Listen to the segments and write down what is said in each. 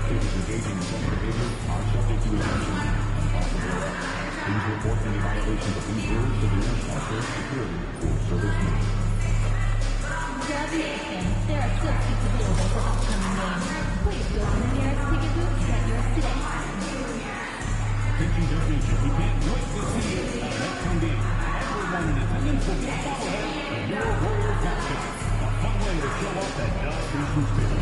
Spectators engaging in such behavior are subject to exemption from possible arrest. Please report any violations of these rules to the National Sheriff Security or Service News. There are still seats available for upcoming games. Please go to the nearest ticket booth to get yours today. Attention destination, we can't wait to see you at the next home game. Everyone in attendance will get a bobblehead of your Warriors basket. A fun way to show off that Dutch Christian spirit.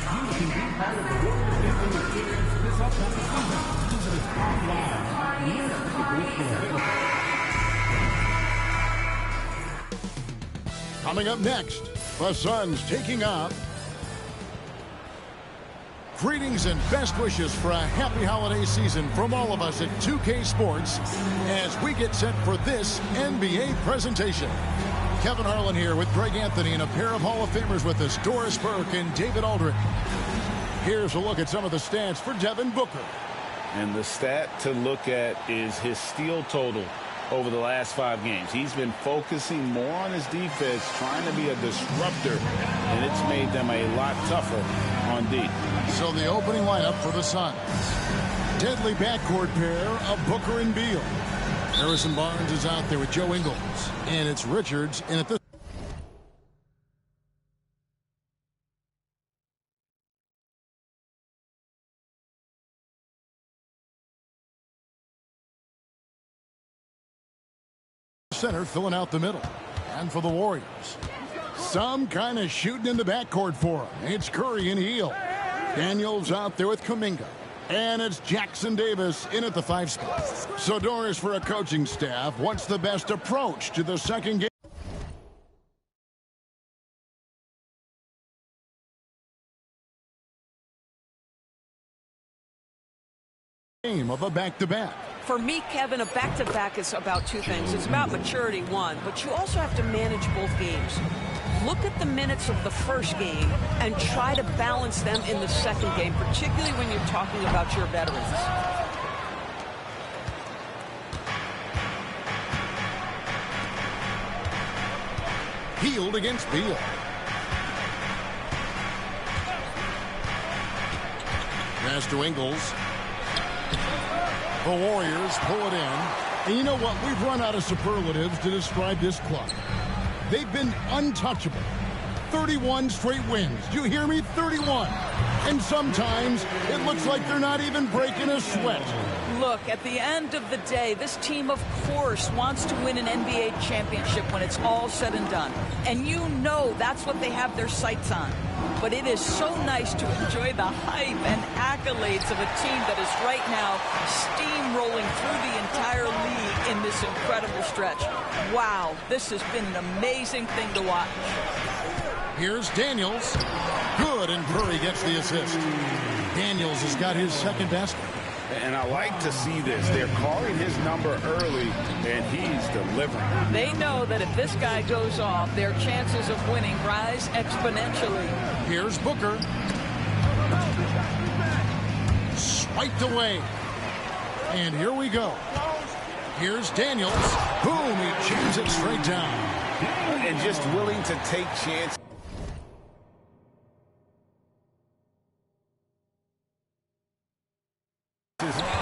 You can be part of the Warriors Dancing experience this upcoming season. Visit us online at the nearest ticket booth for available. Coming up next, the Suns taking on. Greetings and best wishes for a happy holiday season from all of us at 2K Sports as we get set for this NBA presentation. Kevin Harlan here with Greg Anthony and a pair of Hall of Famers with us, Doris Burke and David Aldridge. Here's a look at some of the stats for Devin Booker. And the stat to look at is his steal total over the last 5 games. He's been focusing more on his defense, trying to be a disruptor, and it's made them a lot tougher on D. So the opening lineup for the Suns. Deadly backcourt pair of Booker and Beal. Harrison Barnes is out there with Joe Ingles, and it's Richards in at the center, filling out the middle. And for the Warriors, some kind of shooting in the backcourt for him. It's Curry and Hield. Daniels out there with Kuminga. And it's Jackson Davis in at the 5 spot. So Doris, for a coaching staff, what's the best approach to the second game of a back-to-back? For me, Kevin, a back-to-back is about 2 things. It's about maturity, 1, but you also have to manage both games. Look at the minutes of the first game and try to balance them in the second game, particularly when you're talking about your veterans. Hield against Beal. Pass to Ingles. The Warriors pull it in. And you know what? We've run out of superlatives to describe this club. They've been untouchable. 31 straight wins. Do you hear me? 31. And sometimes it looks like they're not even breaking a sweat. Look, at the end of the day, this team, of course, wants to win an NBA championship when it's all said and done. And you know that's what they have their sights on. But it is so nice to enjoy the hype and accolades of a team that is right now steamrolling through the entire league in this incredible stretch. Wow, this has been an amazing thing to watch. Here's Daniels. Good, and Curry gets the assist. Daniels has got his second basket. And I like to see this. They're calling his number early, and he's delivering. They know that if this guy goes off, their chances of winning rise exponentially. Here's Booker. Swiped away. And here we go. Here's Daniels. Boom, he jams it straight down. And just willing to take chances.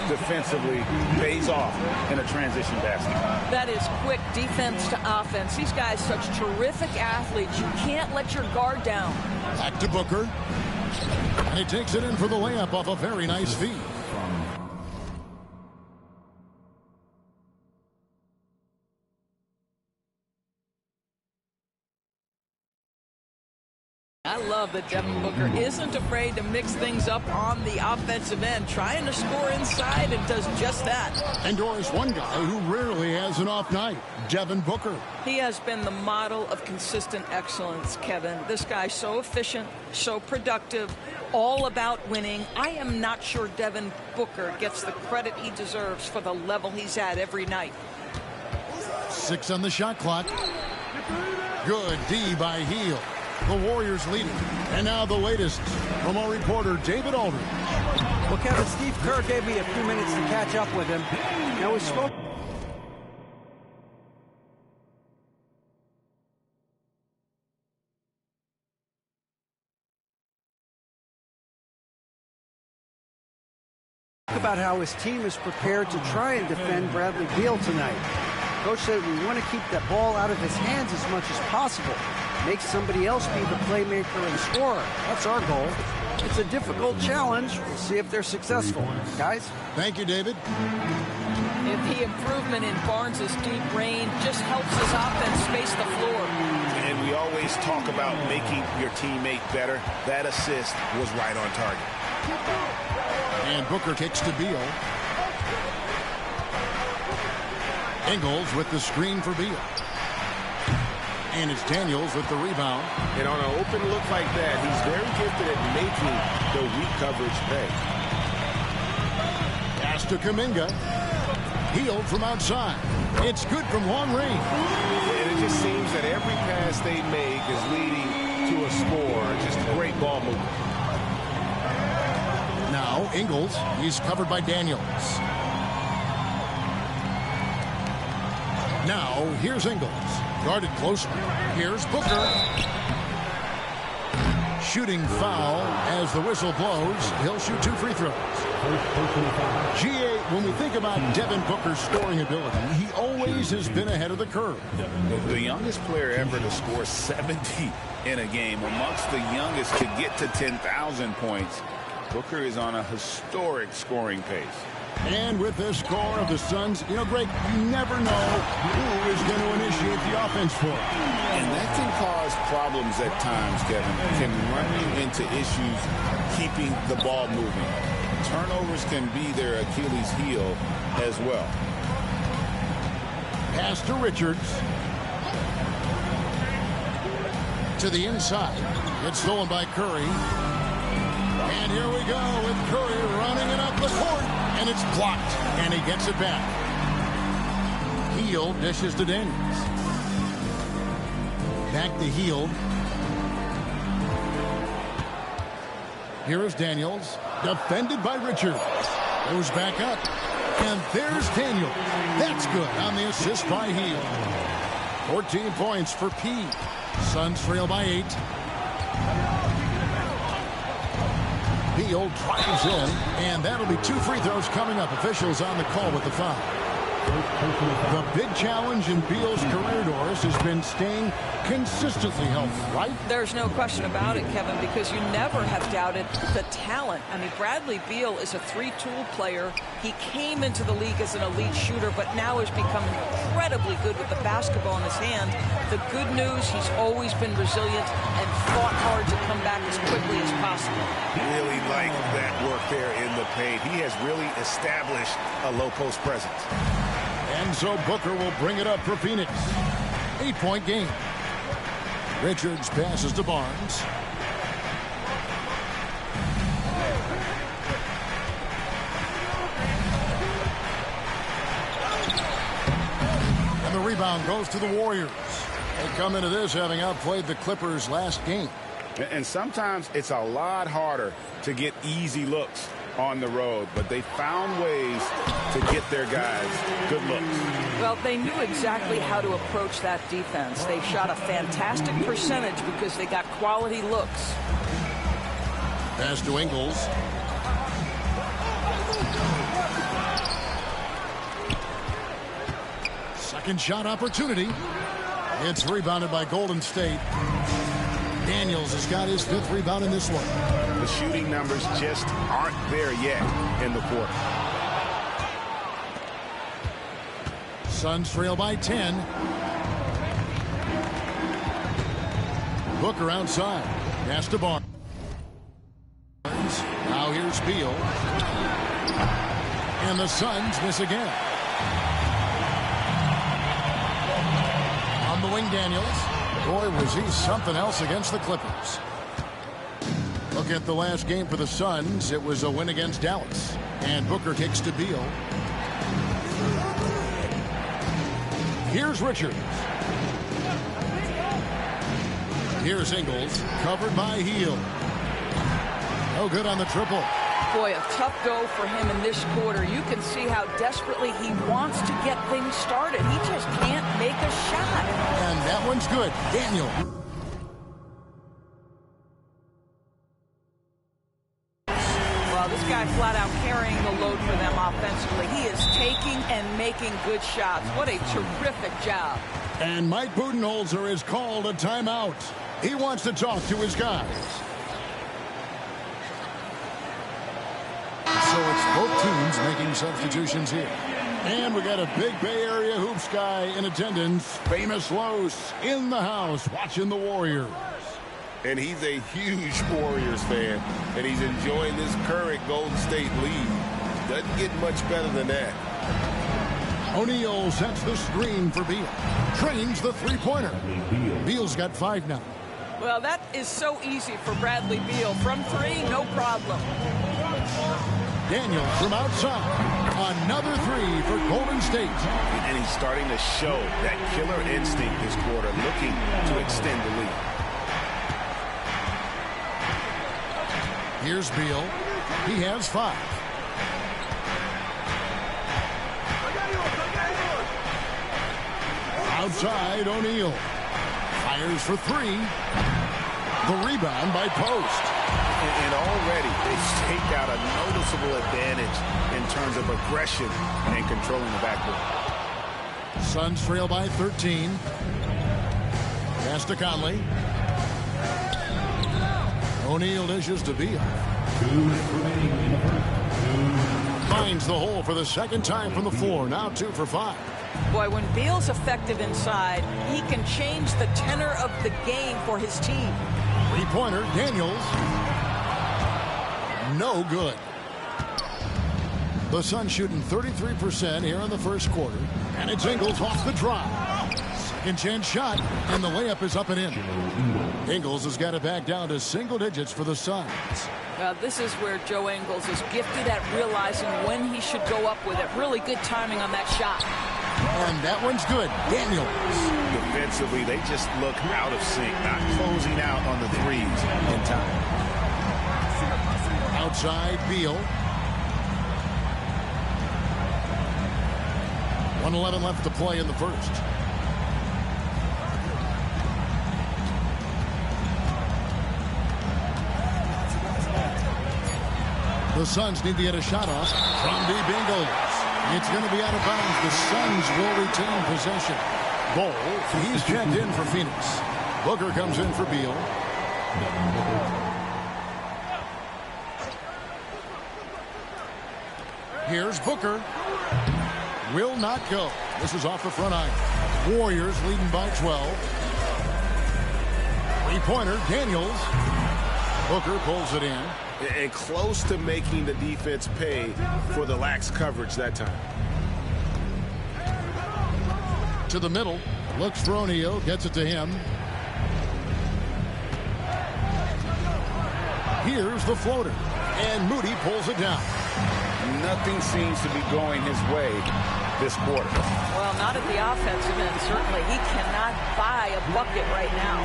Defensively pays off in a transition basket. That is quick defense to offense. These guys such terrific athletes. You can't let your guard down. Back to Booker. And he takes it in for the layup off a very nice feed. I love that Devin Booker isn't afraid to mix things up on the offensive end, trying to score inside and does just that. And Doris, one guy who rarely has an off night, Devin Booker. He has been the model of consistent excellence, Kevin. This guy's so efficient, so productive, all about winning. I am not sure Devin Booker gets the credit he deserves for the level he's at every night. 6 on the shot clock. Good D by Hield. The Warriors leading. And now the latest from our reporter, David Aldridge. Well, Kevin, Steve Kerr gave me a few minutes to catch up with him. Now, we spoke about how his team is prepared to try and defend Bradley Beal tonight. Coach said we want to keep that ball out of his hands as much as possible. Make somebody else be the playmaker and scorer. That's our goal. It's a difficult challenge. We'll see if they're successful. Guys? Thank you, David. If the improvement in Barnes' deep range just helps his offense space the floor. And we always talk about making your teammate better. That assist was right on target. And Booker kicks to Beal. Ingles with the screen for Beal. And it's Daniels with the rebound. And on an open look like that, he's very gifted at making the weak coverage pay. Pass to Kuminga. Healed from outside. It's good from long range. And it just seems that every pass they make is leading to a score. Just great ball movement. Now Ingles. He's covered by Daniels. Now here's Ingles. Guarded closely. Here's Booker. Shooting foul as the whistle blows. He'll shoot 2 free throws. GA, when we think about Devin Booker's scoring ability, he always has been ahead of the curve. The youngest player ever to score 70 in a game, amongst the youngest to get to 10,000 points. Booker is on a historic scoring pace. And with the score of the Suns, you know, Greg, you never know who is going to initiate the offense for it. And that can cause problems at times, Kevin. It can run you into issues keeping the ball moving. Turnovers can be their Achilles heel as well. Pass to Richards. To the inside. It's stolen by Curry. And here we go with Curry running it up the court. And it's blocked. And he gets it back. Hield dishes to Daniels. Back to Hield. Here is Daniels. Defended by Richards. Goes back up. And there's Daniels. That's good on the assist by Hield. 14 points for P. Suns trail by 8. Beal drives in, and that'll be 2 free throws coming up. Officials on the call with the foul. The big challenge in Beal's career, Doris, has been staying consistently healthy, right? There's no question about it, Kevin, because you never have doubted the talent. I mean, Bradley Beal is a 3-tool player. He came into the league as an elite shooter, but now has become incredibly good with the basketball in his hand. The good news, he's always been resilient and fought hard to come back as quickly as possible. Really like that work there in the paint. He has really established a low post presence. And so Booker will bring it up for Phoenix. 8-point game. Richards passes to Barnes. And the rebound goes to the Warriors. They come into this having outplayed the Clippers last game. And sometimes it's a lot harder to get easy looks on the road, but they found ways to get their guys good looks. Well, they knew exactly how to approach that defense. They shot a fantastic percentage because they got quality looks. Pass to Ingles. Second shot opportunity. It's rebounded by Golden State. Daniels has got his 5th rebound in this one. The shooting numbers just aren't there yet in the quarter. Suns trail by 10. Booker outside. Pass to Barnes. Now here's Beal. And the Suns miss again. On the wing, Daniels. Boy, was he something else against the Clippers. Look at the last game for the Suns. It was a win against Dallas. And Booker kicks to Beal. Here's Richards. Here's Ingles. Covered by Hield. No good on the triple. Boy, a tough go for him in this quarter. You can see how desperately he wants to get things started. He just can't make a shot. And that one's good. Daniel. Well, this guy flat out carrying the load for making good shots. What a terrific job. And Mike Budenholzer has called a timeout. He wants to talk to his guys. So it's both teams making substitutions here. And we got a big Bay Area hoops guy in attendance. Famous Los in the house watching the Warriors. And he's a huge Warriors fan. And he's enjoying this current Golden State lead. Doesn't get much better than that. O'Neal sets the screen for Beal. Trains the three-pointer. Beal's got 5 now. Well, that is so easy for Bradley Beal. From 3, no problem. Daniels from outside. Another 3 for Golden State. And he's starting to show that killer instinct this quarter, looking to extend the lead. Here's Beal. He has 5. Outside, O'Neal. Fires for 3. The rebound by Post. And already they take out a noticeable advantage in terms of aggression and controlling the backcourt. Suns trail by 13. Pass to Conley. O'Neal dishes to Beal. 2 minutes remaining in the first. Finds the hole for the second time from the floor. Now 2 for 5. Boy, when Beal's effective inside, he can change the tenor of the game for his team. Three-pointer, Daniels. No good. The Suns shooting 33% here in the first quarter. And it's Ingles off the drop. Second chance shot, and the layup is up and in. Ingles has got it back down to single digits for the Suns. Now, this is where Joe Ingles is gifted at realizing when he should go up with it. Really good timing on that shot. And that one's good. Daniels. Defensively, they just look out of sync, not closing out on the threes in time. Outside, Beal. 1:11 left to play in the first. The Suns need to get a shot off from deep. Ingles. It's going to be out of bounds. The Suns will retain possession. Ball, he's checked in for Phoenix. Booker comes in for Beal. Here's Booker. Will not go. This is off the front iron. Warriors leading by 12. Three-pointer, Daniels. Booker pulls it in. And close to making the defense pay for the lax coverage that time. To the middle. Looks for O'Neal. Gets it to him. Here's the floater. And Moody pulls it down. Nothing seems to be going his way this quarter. Well, not at the offensive end, certainly. He cannot buy a bucket right now.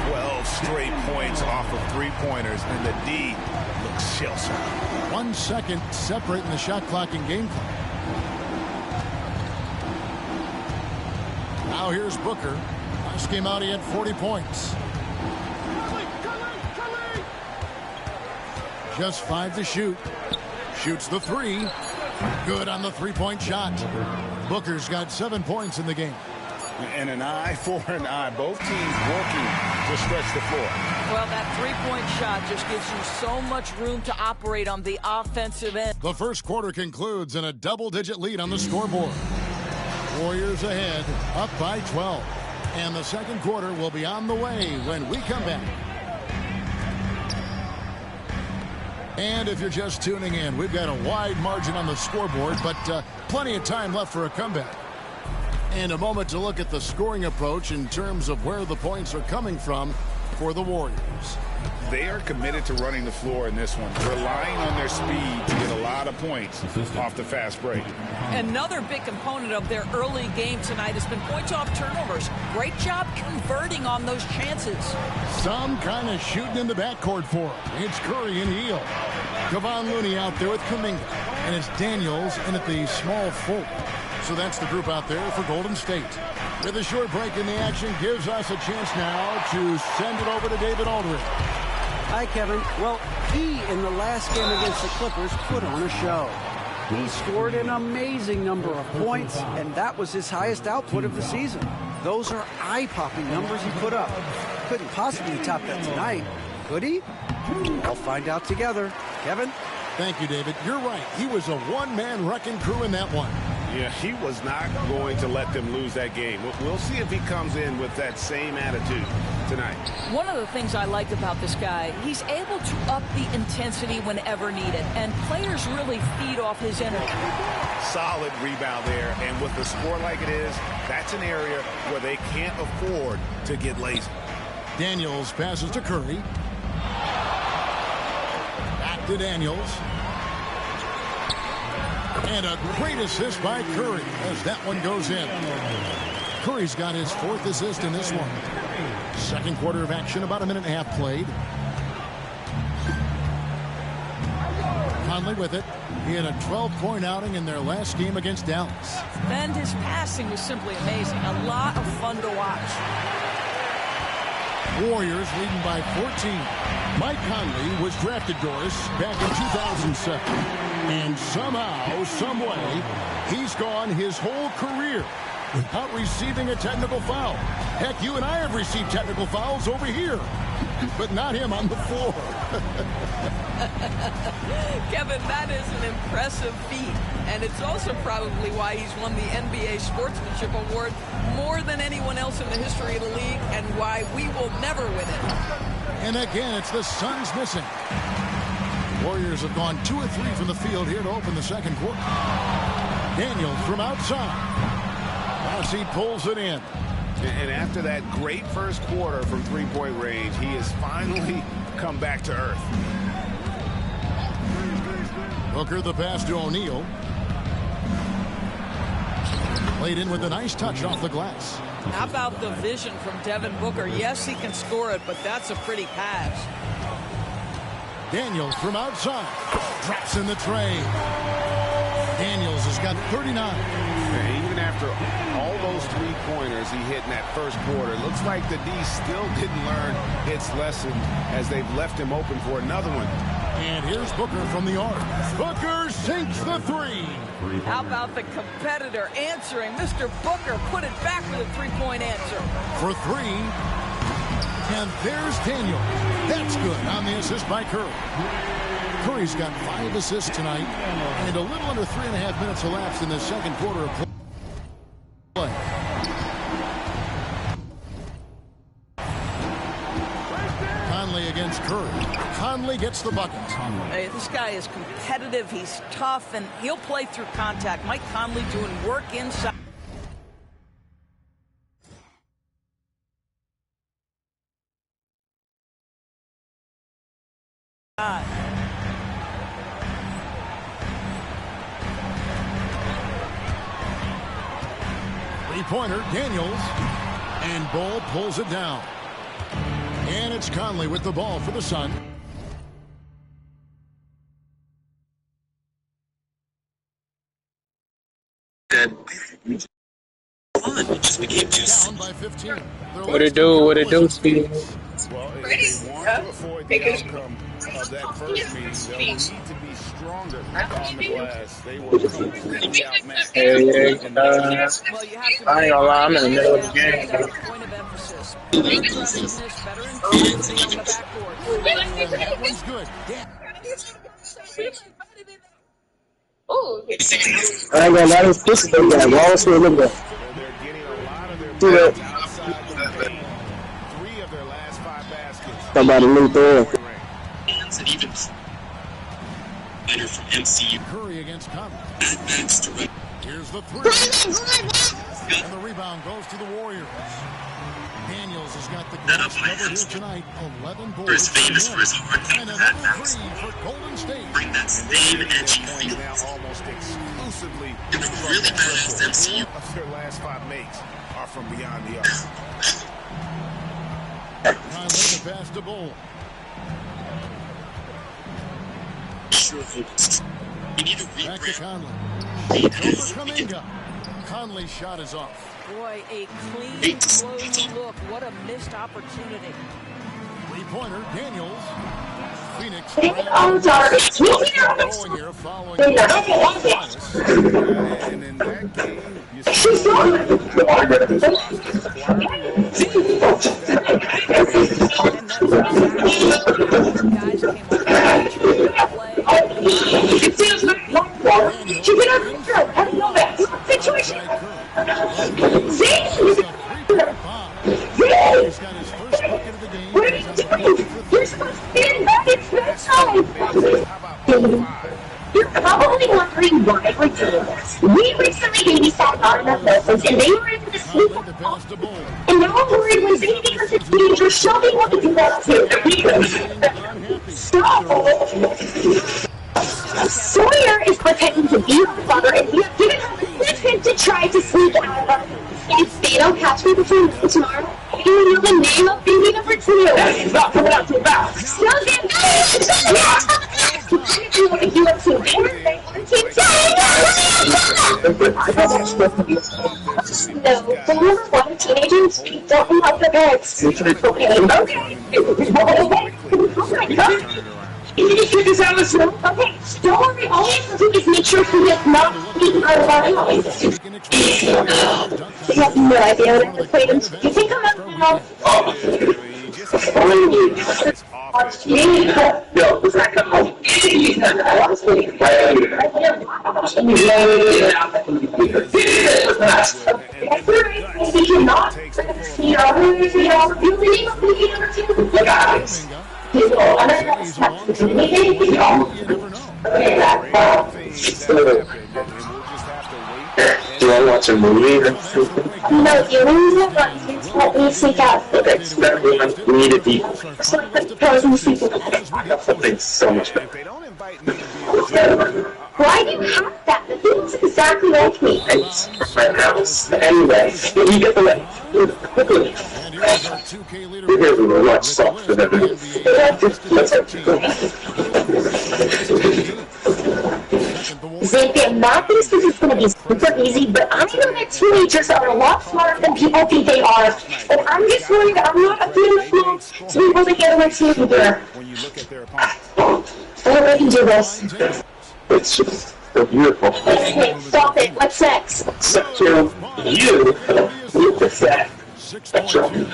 12 straight points off of three-pointers, and the D looks shell-shocked. 1 second separating the shot clock and game clock. Now here's Booker. Last game out, he had 40 points. Just 5 to shoot. Shoots the 3. Good on the three-point shot. Booker's got 7 points in the game. And an eye for an eye. Both teams working to stretch the floor. Well, that three-point shot just gives you so much room to operate on the offensive end. The first quarter concludes in a double-digit lead on the scoreboard. Warriors ahead, up by 12. And the second quarter will be on the way when we come back. And if you're just tuning in, we've got a wide margin on the scoreboard, but plenty of time left for a comeback. And a moment to look at the scoring approach in terms of where the points are coming from for the Warriors. They are committed to running the floor in this one, relying on their speed to get a lot of points off the fast break. Another big component of their early game tonight has been points off turnovers. Great job converting on those chances. Some kind of shooting in the backcourt for him. It's Curry and Hill. Kevon Looney out there with Kuminga. And it's Daniels in at the small forward. So that's the group out there for Golden State. With a short break in the action gives us a chance now to send it over to David Aldridge. Hi, Kevin. Well, he, in the last game against the Clippers, put on a show. He scored an amazing number of points, and that was his highest output of the season. Those are eye-popping numbers he put up. Couldn't possibly top that tonight, could he? I'll find out together. Kevin? Thank you, David. You're right. He was a one-man wrecking crew in that one. Yeah, he was not going to let them lose that game. We'll see if he comes in with that same attitude tonight. One of the things I like about this guy, he's able to up the intensity whenever needed, and players really feed off his energy. Solid rebound there, and with the score like it is, that's an area where they can't afford to get lazy. Daniels passes to Curry. Back to Daniels. And a great assist by Curry as that one goes in. Curry's got his 4th assist in this one. Second quarter of action, about a minute and a half played. Conley with it. He had a 12-point outing in their last game against Dallas. And his passing was simply amazing. A lot of fun to watch. Warriors leading by 14. Mike Conley was drafted, Doris, back in 2007. And somehow, someway, he's gone his whole career without receiving a technical foul. Heck, you and I have received technical fouls over here, but not him on the floor. Kevin, that is an impressive feat, and it's also probably why he's won the NBA Sportsmanship Award more than anyone else in the history of the league, and why we will never win it. And again, it's the Suns missing. Warriors have gone 2 or 3 from the field here to open the second quarter. Daniels from outside. As he pulls it in. And after that great first quarter from three-point range, he has finally come back to earth. Booker the pass to O'Neal. Played in with a nice touch off the glass. How about the vision from Devin Booker? Yes, he can score it, but that's a pretty pass. Daniels from outside. Drops in the tray. Daniels has got 39. And even after all those three-pointers he hit in that first quarter, looks like the D still didn't learn its lesson as they've left him open for another one. And here's Booker from the arc. Booker sinks the 3. How about the competitor answering? Mr. Booker put it back with a three-point answer. For 3. And there's Daniel. That's good on the assist by Curry. Curry's got 5 assists tonight, and a little under 3.5 minutes elapsed in the second quarter of play. Conley against Curry. Conley gets the bucket. Hey, this guy is competitive. He's tough, and he'll play through contact. Mike Conley doing work inside. Three-pointer, Daniels. And Ball pulls it down. And it's Conley with the ball for the Sun. Just became Down by 15. What it do, Speedy? Well, if they want to avoid the outcome of that first meeting, they'll need to be stronger on the glass. They were completely outmatched. Hey, Well, you have to I ain't gonna lie, I'm in the middle of the game. point of emphasis. Better aggressiveness, better intensity on the backboard. That one's good. Yeah. I ain't gonna lie, this pussy thing got walls to a little bit. They're getting a lot of their points outside the paint. 3 of their last 5 baskets. Somebody new throw. And even better from MCU. Curry against Conley. Advance to win. Here's the 3. And the rebound goes to the Warriors. Daniels has got the glass covered here tonight. 11 boards. Is famous for his hard And time another at 3 for Golden State. bring that same edgy feel. Now almost exclusively And the really badass MCU. of their last 5 makes are from beyond the arc. Conley the pass to Bull. Sure focused. We need a Back to rebrand. Conley. Over Kuminga. Conley's shot is off. Boy, a clean, close look. What a missed opportunity. Three-pointer, Daniels. Phoenix Oh, sorry. Going here following and in that game, you see how this roster acquiring role players And that's exactly what they did. Guys came off the bench who could play. It feels like one more. You get up here. I don't know that. Situation. See? He's got his first bucket of the game. What are you doing? You're supposed to be in bed. It's bedtime. You're probably wondering why we're doing this. We recently babysat our lessons, and they were into the sleep. And now I'm worried when baby becomes a teenager, she'll be able to do that too. Stop! Sawyer is pretending to be her father, and we have given her permission to try to sneak out of her. If they don't catch me between now and tomorrow, you will know the name of baby number 2. He's not coming out too fast. Still get you want to do it too. No, the number 1 teenagers don't love the beds. Okay. Oh my God. You can just get this out of the snow? Okay, don't worry, all we have to do is make sure he does not sneak out of our house. You have no idea what I have to play them. You think I'm up now? Yo, was that come We cannot see our building of the guys. You Do I watch a movie or something? No, you need to let me sneak out. Okay, so that means we need a deep. Something so much better. Why do you have that? The thing's exactly like me. It's my house. Anyway, you get the way. Quickly. You're here to much softer than me. Xavier, Matt thinks this is going to be super easy, but I know that teenagers are a lot smarter than people think they are. And I'm just worried that I'm not a good enough to be able to get my team here. I think I can do this. It's just so beautiful. Okay, stop it. What's next? Except you need the set. That's right. This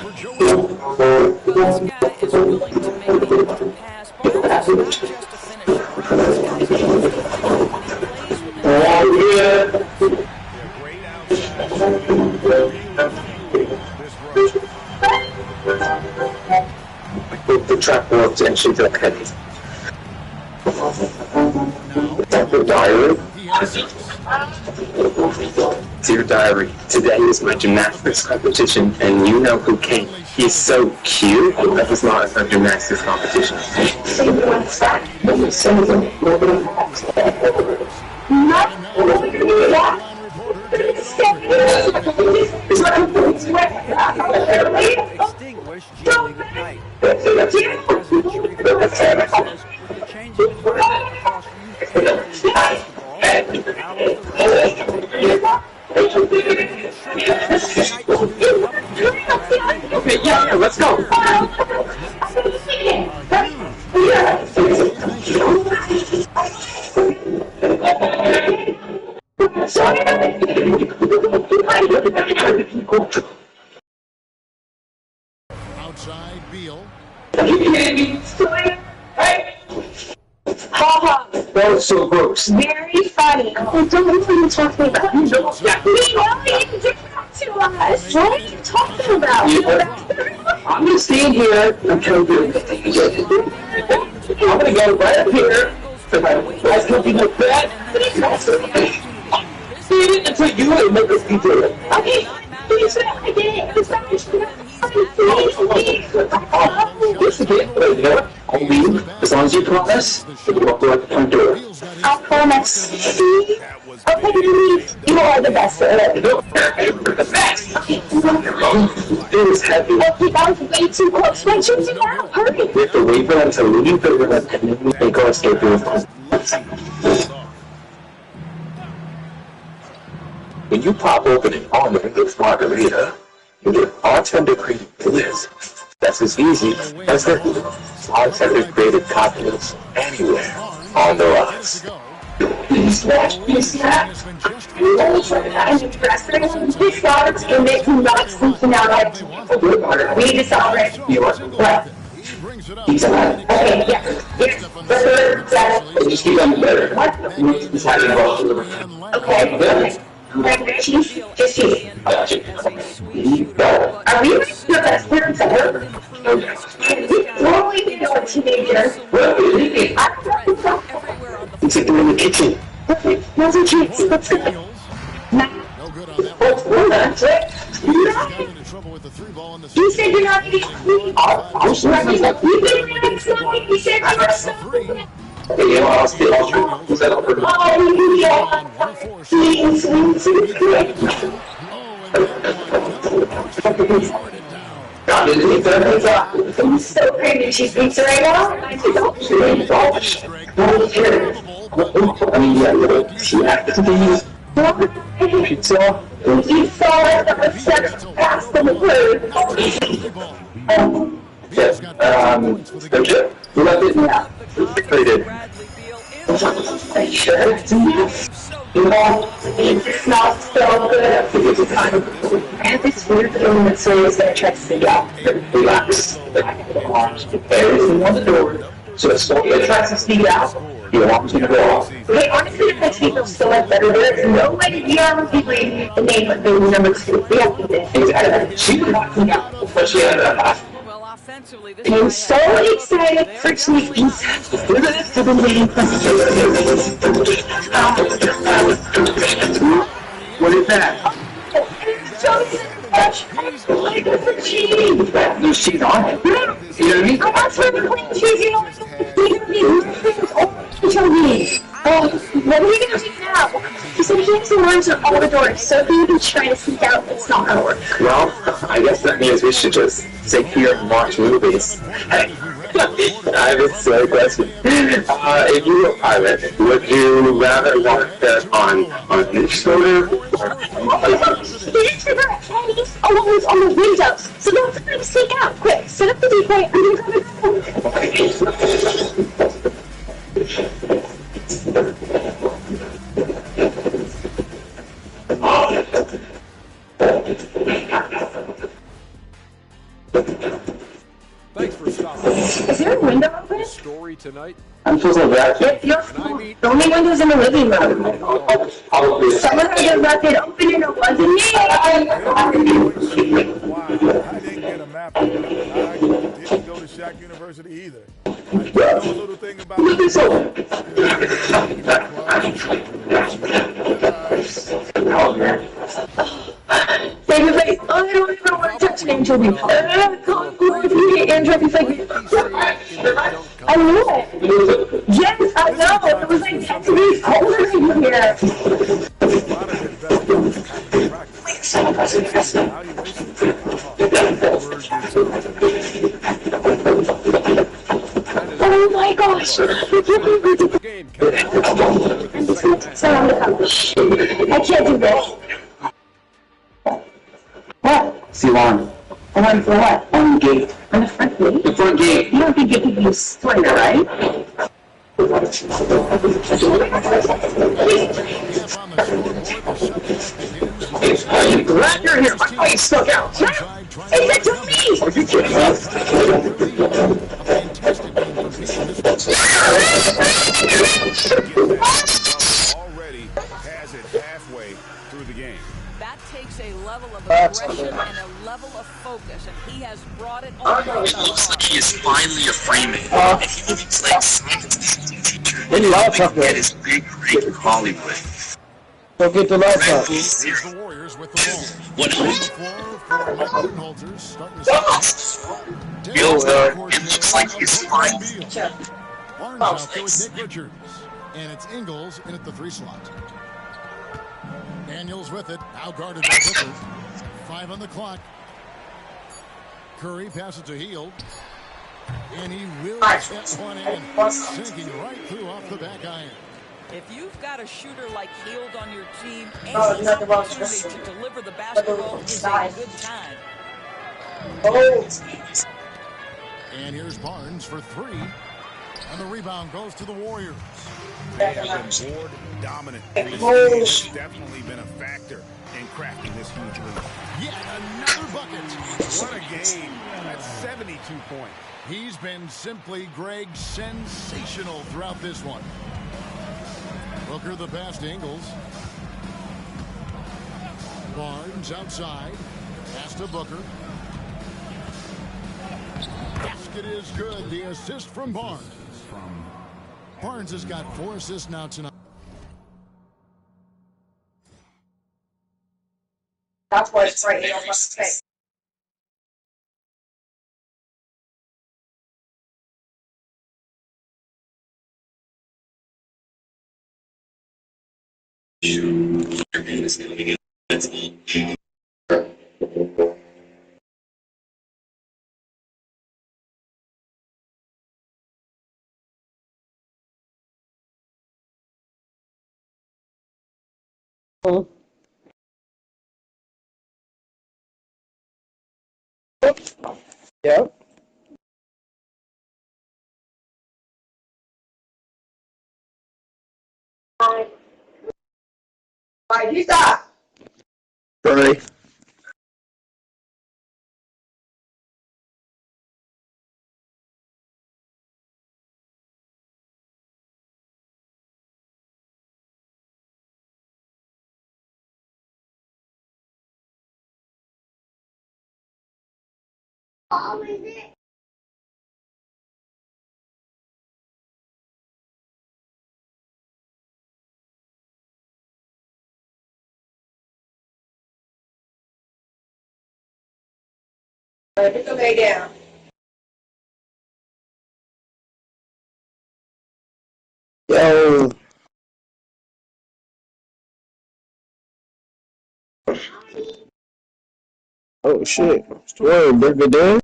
guy is willing to make the extra pass. Barnes is not just a finisher. This guy's able to finish when he plays with it. great I hope the trap works and she's okay. Dear diary. Dear diary, today is my gymnastics competition, and you know who came. He's so cute. That was not a gymnastics competition. Extinguished Julie McKnight. Changing environment across youth Okay, yeah, let's go. outside, Beal. Haha. That was so gross. Very funny. Oh, don't know what you're talking about. We know you did that to us. What are you talking about? I'm gonna stay here until you're I'm gonna go right up here. If my guys can be like that, stay until you and make us do it. Okay. Please, I did it. I'm sorry. Just get it, you know what? I'll leave as long as you promise that you won't go out the front door. I'll promise. See? Okay, leave. You are the best at it. No, you're the best. It is heavy. Okay, that was way too close. Why should you now? Hurry. We have to wait for them to leave the room and then we make our escape room. When you pop open an almond with margarita, you get bartender cream bliss. That's just easy. That's it. Alex has a creative confidence anywhere on the rocks. You snap. I'm interested in these cards and make them not sleeping out. We need to celebrate. What? Okay, yes. Just keep on better. What? Okay. Just cheese. Are we the best parents ever? What we do a teenager? It's like they're in the kitchen. Okay, those are cheese. Let's go. You said you're not eating sweet. You said you were so so crazy cheese pizza right now. I don't Pizza. you saw it that was such past the word. Okay. We left it now. Created. Are you sure? It smells so good. I have this weird feeling that Soya's gonna try to sneak out. Relax. There is one door. So if Sonia tries to sneak out, the alarm's gonna go off. Okay, honestly, if I take those so much better, there is no way we are repeating the name of the number 2. We have to do this. Exactly. She would not sneak out, but she had a I'm so excited for Sneakies. I've been waiting for What is that? for cheese. There's cheese on it. You know what I mean? I'm not trying to clean cheese, you know what what are we going to do now? He said he has alarms on all the doors, so if you can try to sneak out, it's not going to work. Well, I guess that means we should just sit here and watch movies. Hey, I have a silly question. If you were a pilot, would you rather want that on a Kickstarter or He's always on the windows, so don't try to sneak out. Quick, set up the decoy. I'm going to go. Thanks for stopping. Is there a window open? Story tonight. I'm supposed to wrap it? The only window's in the living room. Someone had to left it open and it wasn't me. I didn't get a map. I didn't go to Shack University either. I know a little thing about David, I don't even want to touch an anchovy. Anchovies I knew it. Yes, I know. It was like 10 degrees colder in here. Oh my gosh. I can't do this. What? See alarm. Alarm for what? On the gate. On the front gate? The front gate. You don't think it could be a slinger, right? I'm glad you're here. My plane stuck out. It's to me! Are you kidding us? Already has it halfway through the game. That takes a level of aggression and a level of focus, and he has brought it all. It looks like he is finally a Freeman, and he looks like Simon's teacher. Get his big break in Hollywood. Go get the laptop. The Warriors with the ball. What else? It looks like he's finally. Barnes out there with Nick Richards. And it's Ingles in at the 3 slot. Daniels with it, now guarded by Hooker. 5 on the clock. Curry passes to Hield. And he will get one in, sinking right through off the back iron. If you've got a shooter like Hield on your team, any opportunity to deliver the basketball is a good time. And here's Barnes for three. And the rebound goes to the Warriors. They have been board dominant. And this lead has definitely been a factor in cracking this huge lead. Yet another bucket. What a game. That's 72 points. He's been simply, Greg, sensational throughout this one. Booker the pass to Ingles. Barnes outside. Pass to Booker. Basket is good. The assist from Barnes. Barnes has got 4 assists now tonight. That's why it's right here on my face. Yep. Why you stop? Sorry. Oh, is it? Put the leg down. Yo. Oh shit. Whoa, Burger Dan?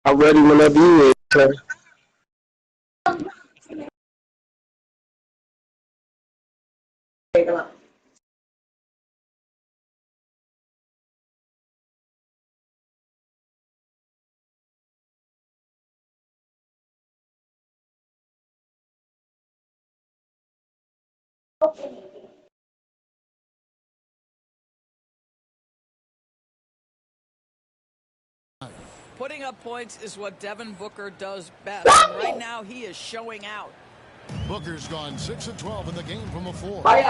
I'm ready whenever you is. Putting up points is what Devin Booker does best. And right now, he is showing out. Booker's gone 6 of 12 in the game from a 4. Well,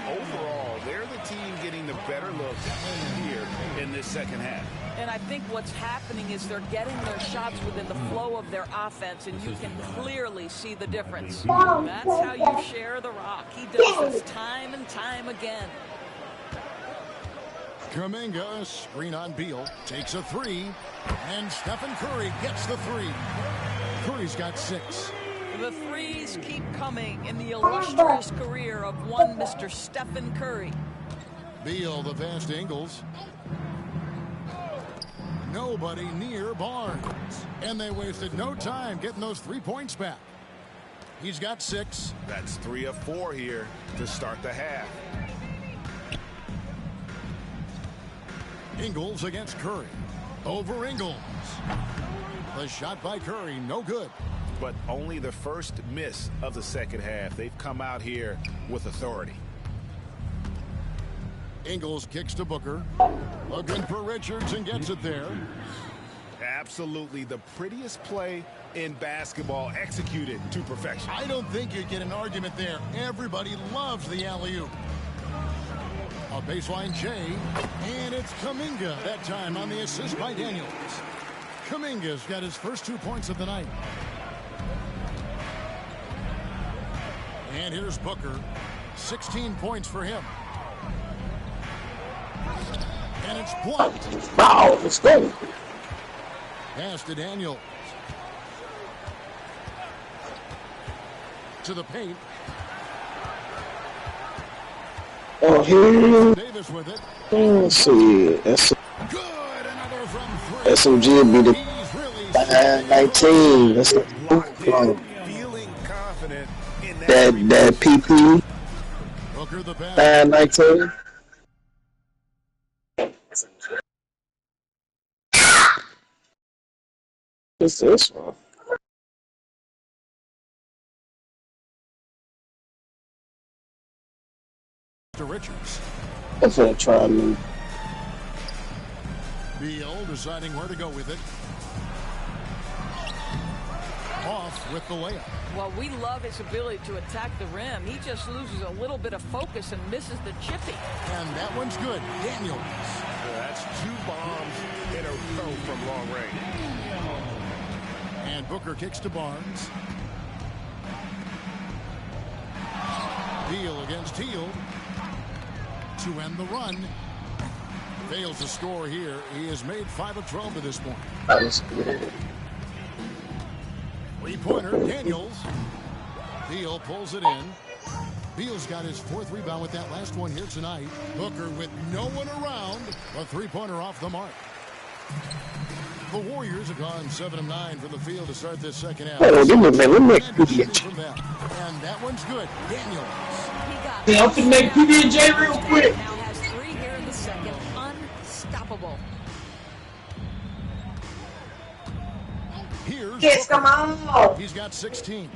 overall, they're the team getting the better looks here in this second half. And I think what's happening is they're getting their shots within the flow of their offense, and you can clearly see the difference. That's how you share the rock. He does this time and time again. Kuminga, screen on Beal, takes a 3, and Stephen Curry gets the 3. Curry's got 6. The threes keep coming in the illustrious career of one Mr. Stephen Curry. Beal, the pass to Ingles. Nobody near Barnes. And they wasted no time getting those 3 points back. He's got 6. That's 3 of 4 here to start the half. Ingles against Curry. Over Ingles. The shot by Curry, no good. But only the first miss of the second half. They've come out here with authority. Ingles kicks to Booker. Looking for Richards and gets it there. Absolutely the prettiest play in basketball, executed to perfection. I don't think you get an argument there. Everybody loves the alley-oop. A baseline J, and it's Kuminga that time on the assist by Daniels. Kuminga's got his first 2 points of the night. And here's Booker. 16 points for him. And it's blocked. Wow, let's go. Pass to Daniels. To the paint. Oh, here. Davis with it. Let's see. Good. Another from three. SMG will be the 19. That's the feeling confident in that PP. Booker the pass. 19. What's this one? To Richards. I'm gonna try me. Beal deciding where to go with it. Off with the layup. Well, we love his ability to attack the rim. He just loses a little bit of focus and misses the chippy. And that one's good. Daniels. That's 2 bombs in a row from long range. And Booker kicks to Barnes. Beal against Hield. To end the run. Fails to score here. He has made 5 of 12 to this point. That was good. 3-pointer, Daniels. Beal pulls it in. Beal's got his 4th rebound with that last one here tonight. Booker with no one around. A 3-pointer off the mark. The Warriors have gone 7 of 9 from the field to start this second half. Oh, give me a minute. Let me make and that one's good. Daniels. Yeah, I'm gonna make PB&J real quick. Now has 3 here in the second. Unstoppable. Here's Yes, come on. He's got 16.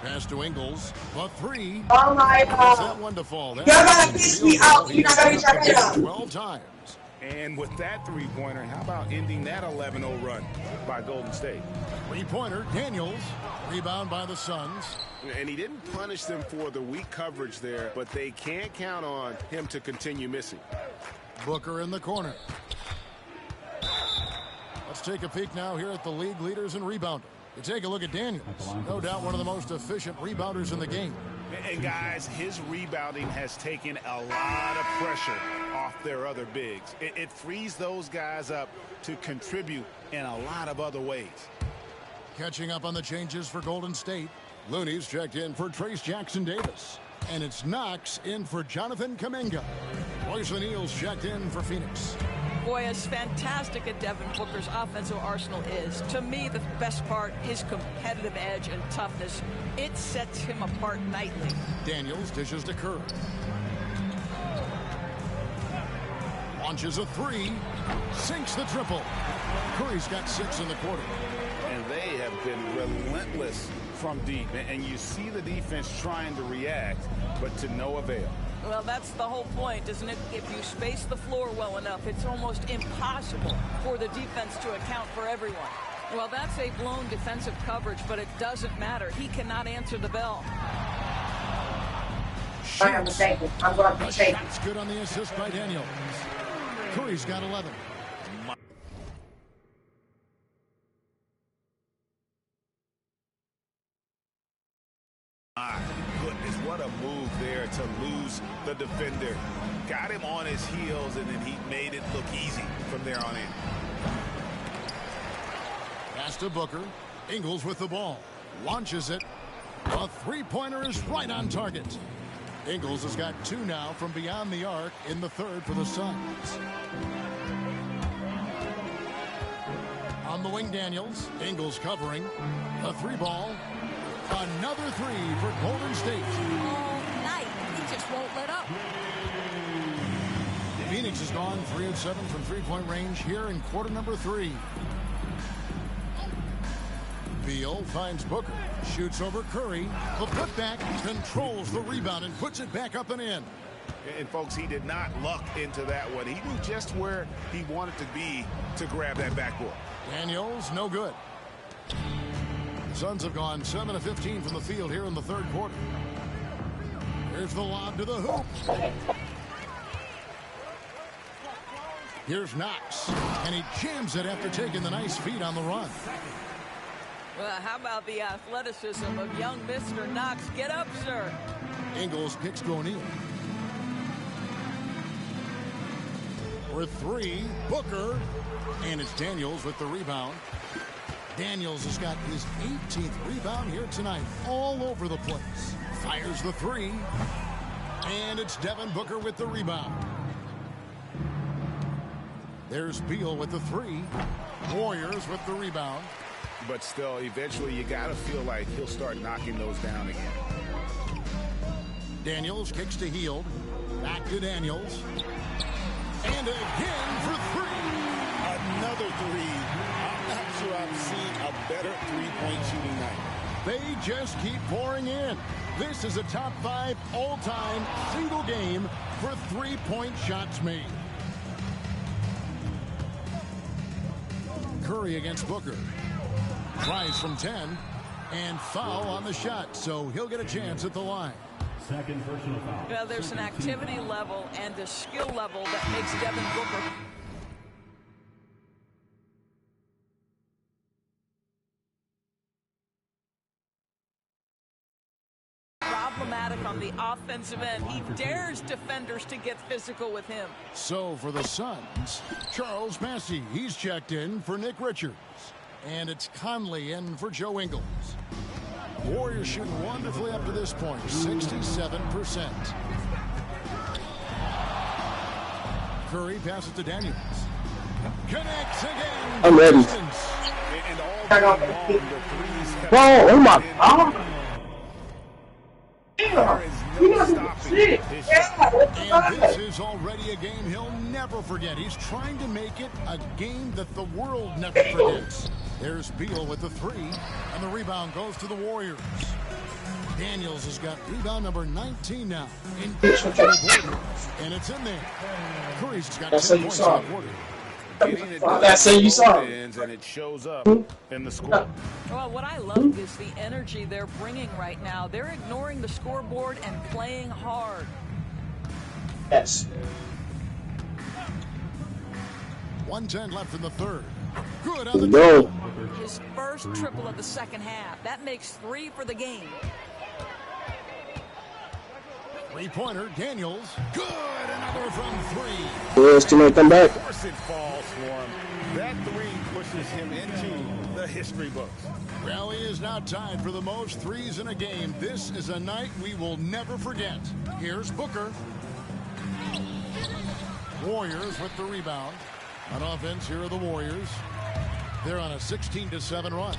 Pass to Ingles. The 3. Oh my God. That one to fall. Y'all gotta piss me out. You're not gonna reach your head up. 12 times. And with that 3-pointer, how about ending that 11-0 run by Golden State? 3-pointer, Daniels. Rebound by the Suns. And he didn't punish them for the weak coverage there, but they can't count on him to continue missing. Booker in the corner. Let's take a peek now here at the league leaders in rebounding. You take a look at Daniels. No doubt one of the most efficient rebounders in the game. And guys, his rebounding has taken a lot of pressure off their other bigs. It frees those guys up to contribute in a lot of other ways. Catching up on the changes for Golden State. Looney's checked in for Trace Jackson-Davis. And it's Knox in for Jonathan Kuminga. Royce O'Neal's checked in for Phoenix. Boy, as fantastic as Devin Booker's offensive arsenal is, to me the best part, his competitive edge and toughness. It sets him apart nightly. Daniels dishes to Curry. Launches a 3. Sinks the triple. Curry's got 6 in the quarter. And they have been relentless from deep. And you see the defense trying to react, but to no avail. Well, that's the whole point, isn't it? If you space the floor well enough, it's almost impossible for the defense to account for everyone. Well, that's a blown defensive coverage, but it doesn't matter. He cannot answer the bell. I'm going to take it. I'm going to take it. Shot's good on the assist by Daniels. Curry's got 11. My goodness, what a move there to lose the defender. Got him on his heels, and then he made it look easy from there on in. Pass to Booker. Ingles with the ball. Launches it. A 3-pointer is right on target. Ingles has got 2 now from beyond the arc in the 3rd for the Suns. On the wing, Daniels. Ingles covering. A 3-ball. Another 3 for Golden State. All night, he just won't let up. Phoenix has gone 3 of 7 from 3-point range here in quarter number 3. Beal finds Booker. Shoots over Curry. The putback controls the rebound and puts it back up and in. And folks, he did not luck into that one. He knew just where he wanted to be to grab that backboard. Daniels, no good. Suns have gone 7 of 15 from the field here in the 3rd quarter. Here's the lob to the hoop. Here's Knox, and he jams it after taking the nice feed on the run. Well, how about the athleticism of young Mr. Knox? Get up, sir. Ingles kicks to O'Neal. For 3, Booker, and it's Daniels with the rebound. Daniels has got his 18th rebound here tonight, all over the place. Fires the three, and it's Devin Booker with the rebound. There's Beal with the three. Warriors with the rebound. But still, eventually you got to feel like he'll start knocking those down again. Daniels kicks to Hield. Back to Daniels. And again for three. Another three. I'm not sure I've seen a better three-point shooting night. They just keep pouring in. This is a top 5 all-time single game for three-point shots made. Curry against Booker. Tries from 10 and foul on the shot, so he'll get a chance at the line. Second personal foul. Yeah, there's an activity level and a skill level that makes Devin Booker problematic on the offensive end. He dares defenders to get physical with him. So for the Suns, Charles Massey, he's checked in for Nick Richards. And it's Conley in for Joe Ingles. Warriors shooting wonderfully up to this point, 67%. Curry passes to Daniels. Connects again. I'm ready. Oh my God. And this is already a game he'll never forget. He's trying to make it a game that the world never forgets. There's Beal with the three, and the rebound goes to the Warriors. Daniels has got rebound number 19 now. And it's in there. Curry's got 10 points in the quarter. That's how you saw it. And it shows up in the score. Well, what I love is the energy they're bringing right now. They're ignoring the scoreboard and playing hard. Yes. 1:10 left in the third. Good on the go. His first triple of the second half. That makes 3 for the game. Three-pointer, Daniels. Good, another from 3. Yes, to come back. Of course it falls for him. That 3 pushes him into the history books. Well, he is now tied for the most threes in a game. This is a night we will never forget. Here's Booker. Warriors with the rebound. On offense, here are the Warriors. They're on a 16-7 run.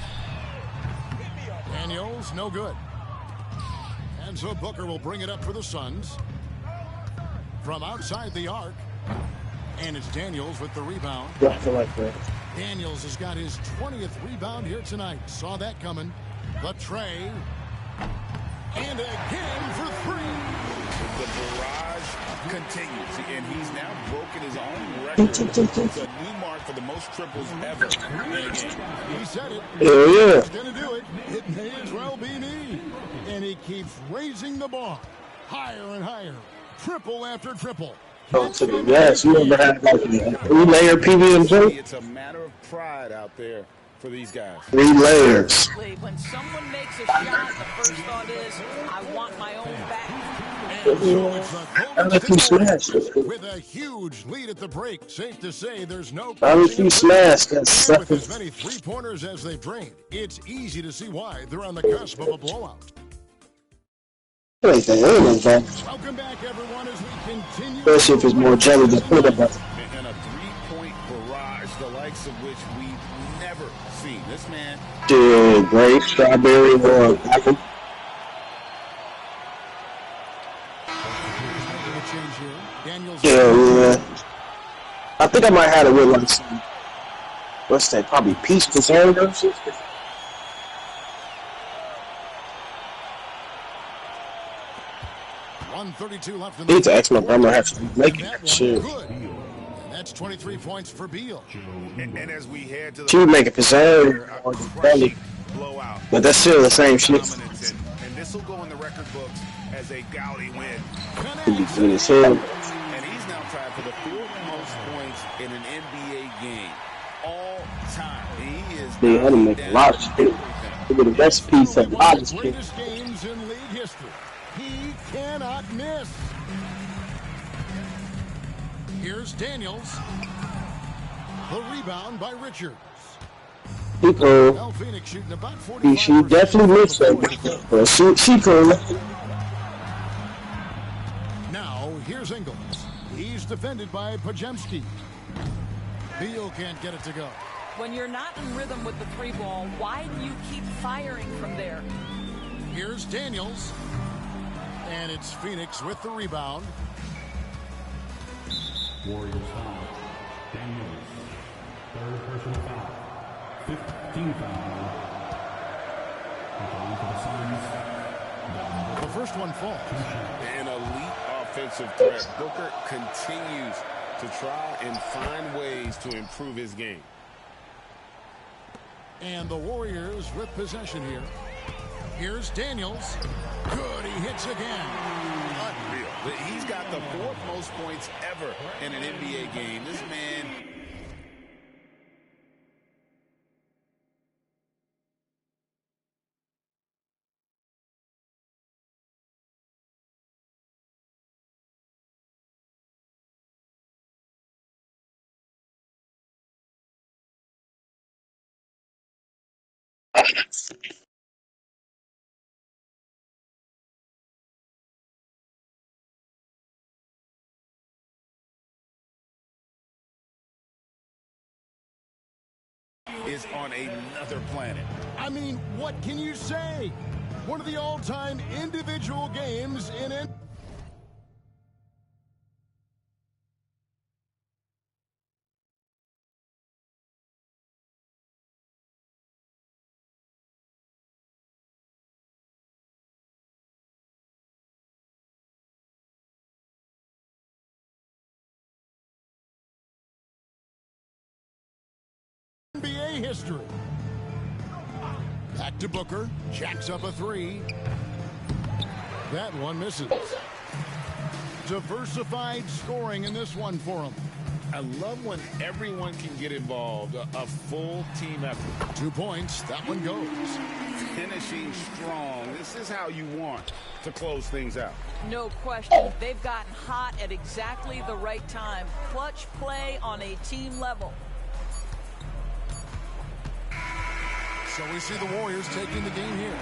Daniels, no good. And so Booker will bring it up for the Suns. From outside the arc. And it's Daniels with the rebound. Daniels has got his 20th rebound here tonight. Saw that coming. The tray. And again for 3. The barrage continues, and he's now broken his own record. It's a new mark for the most triples ever in a game. He said it. Yeah. He's going to do it. It may as well be me. And he keeps raising the bar. Higher and higher. Triple after triple. Yes, you ever had like a 3-layer PB&J? It's a matter of pride out there for these guys. 3 layers. When someone makes a shot, the first thought is, I want my own back. With a huge lead at the break, safe to say there's no. If you smash that with as many three-pointers as they've drained, it's easy to see why they're on the cusp of a blowout. Welcome back, everyone, as we continue. Especially if it's more jelly than peanut butter. And a 3-point barrage, the likes of which we've never seen. This man. Dude, grape, strawberry, or apple. Yeah. I think I might have it with like some, what's that, probably peach preservatives. 1:32 left in I need to ask my grandma how to make it. Shit. That's 23 points for Beal. And as we head to the She would make a preserve or belly, blowout, but that's still the same shit. And this will go in the record books as a gaudy win. It'd be good as hell. And he's now tied for the 4th most points in an NBA game all time. He is. Dude, how to make a lot of shit. Look at the recipes of a lot of shit. Greatest games in league history. He cannot miss. Here's Daniels. The rebound by Richards. He cool. Well, Phoenix shooting about She definitely missed that. But she cool. Now, here's Ingles. He's defended by Pajemski. Beal can't get it to go. When you're not in rhythm with the three ball, why do you keep firing from there? Here's Daniels. And it's Phoenix with the rebound. Warriors foul. Daniels. Third personal foul. 15 foul. On for the Suns. The first one falls. An elite offensive threat. Booker continues to try and find ways to improve his game. And the Warriors with possession here. Here's Daniels. Good, he hits again. Unreal. He's got the fourth most points ever in an NBA game. This man... is on another planet. I mean, what can you say? One of the all-time individual games in it. NBA history. Back to Booker. Jacks up a three. That one misses. Diversified scoring in this one for him. I love when everyone can get involved. A full team effort. 2 points. That one goes. Finishing strong. This is how you want to close things out. No question. They've gotten hot at exactly the right time. Clutch play on a team level. So we see the Warriors taking the game here.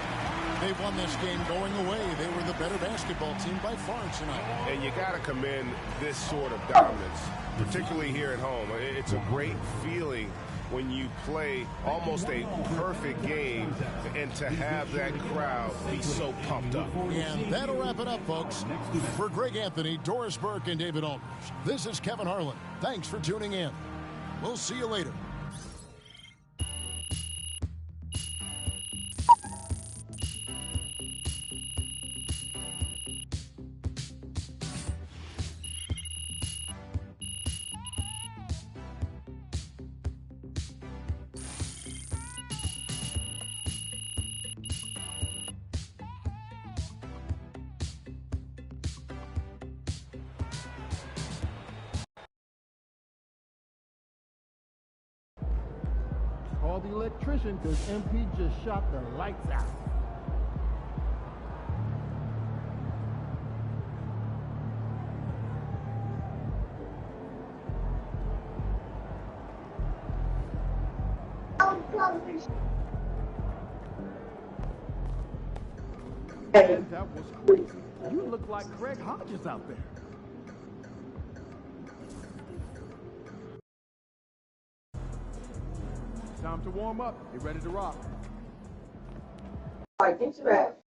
They won this game going away. They were the better basketball team by far tonight. And you got to commend this sort of dominance, particularly here at home. It's a great feeling when you play almost a perfect game and to have that crowd be so pumped up. And that'll wrap it up, folks. For Greg Anthony, Doris Burke, and David Aldridge, this is Kevin Harlan. Thanks for tuning in. We'll see you later. Call the electrician because MP just shot the lights out. That was crazy. You look like Craig Hodges out there. Time to warm up. Get ready to rock. All right, get your back.